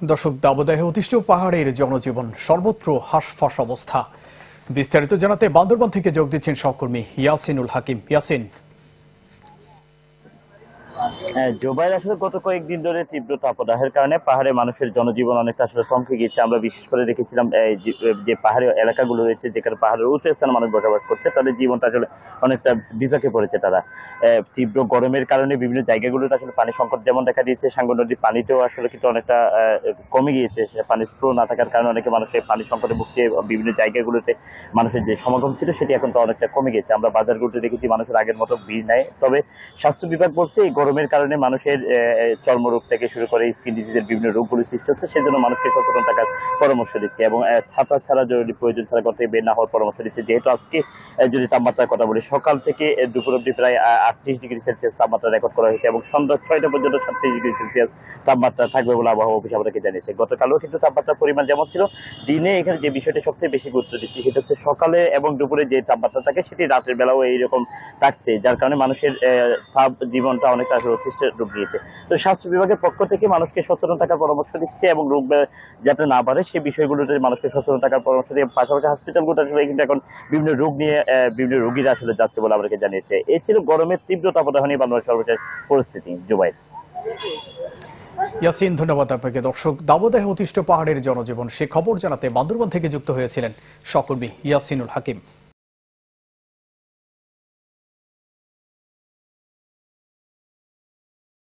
দর্শক, দাবদাহে অতিষ্ঠ পাহাড়ের জনজীবন সর্বত্র হাঁসফাঁস অবস্থা। বিস্তারিত জানাতে বান্দরবান থেকে যোগ দিচ্ছেন সহকর্মী ইয়াসিনুল হাকিম। ইয়াসিন। জুবাইর, আসলে গত কয়েকদিন ধরে তীব্র তাপদাহের কারণে পাহাড়ে মানুষের জনজীবন অনেকটা আসলে থমকে গিয়েছে। আমরা বিশেষ করে দেখেছিলাম যে পাহাড়ি এলাকাগুলো রয়েছে, যেখানে পাহাড়ের উঁচু স্থানে মানুষ বসবাস করছে, তাদের জীবনটা আসলে অনেকটা বিপাকে পড়েছে। তারা তীব্র গরমের কারণে বিভিন্ন জায়গাগুলোতে আসলে পানি সংকট যেমন দেখা দিয়েছে, সাঙ্গু নদীর পানিতেও আসলে কিন্তু অনেকটা কমে গিয়েছে। পানির ফ্লো না থাকার কারণে অনেকে মানুষের পানি সংকটে ভুগছে। বিভিন্ন জায়গাগুলোতে মানুষের যে সমাগম ছিল সেটি এখন তো অনেকটা কমে গেছে। আমরা বাজারগুলোতে দেখেছি মানুষের আগের মতো ভিড় নাই। তবে স্বাস্থ্য বিভাগ বলছে এই গরমের কারণে মানুষের চর্মরোগ থেকে শুরু করে স্কিন ডিজিজের বিভিন্ন রোগগুলো সৃষ্টি হচ্ছে। সেজন্য মানুষকে সচেতন থাকার পরামর্শ দিচ্ছে এবং ছাতা ছাড়া জরুরি প্রয়োজন ছাড়া ঘর থেকে বের না হওয়ার পরামর্শ দিচ্ছে। যেহেতু আজকে যদি তাপমাত্রার কথা বলি, সকাল থেকে দুপুর অব্দি প্রায় 38°C তাপমাত্রা রেকর্ড করা হয়েছে এবং সন্ধ্যা 6টা পর্যন্ত 37°C তাপমাত্রা থাকবে বলে আবহাওয়া অফিস আমাদেরকে জানিয়েছে। গতকালও কিন্তু তাপমাত্রার পরিমাণ যেমন ছিল, দিনে এখানে যে বিষয়টি সবচেয়ে বেশি গুরুত্ব দিচ্ছে সেটা হচ্ছে সকালে এবং দুপুরে যে তাপমাত্রা থাকে সেটি রাতের বেলাও এইরকম থাকছে, যার কারণে মানুষের তাপ জীবনটা অনেকটা অতিষ্ঠ রূপ নিয়েছে। তো স্বাস্থ্য বিভাগের পক্ষ থেকে মানুষকে সচেতন থাকার পরামর্শ দিচ্ছে এবং রোগ যাতে না বাড়ে সেই বিষয়গুলোতে মানুষকে সচেতন থাকার পরামর্শ দিয়ে পাশাপাশি হসপিটালগুলো আসলে কিন্তু এখন বিভিন্ন রোগ নিয়ে বিভিন্ন রোগীরা আসলে যাচ্ছে বলে আমাদেরকে জানিয়েছে। এই ছিল গরমের তীব্র তাপদাহ নিয়ে বাংলাদেশ সর্বশেষ পরিস্থিতি। জুবাইর। ইয়াসিন, ধন্যবাদ আপনাকে। দর্শক, দাবদাহে অতিষ্ঠ পাহাড়ের জনজীবন সে খবর জানাতে বান্দরবান থেকে যুক্ত হয়েছিলেন সহকর্মী ইয়াসিনুল হাকিম।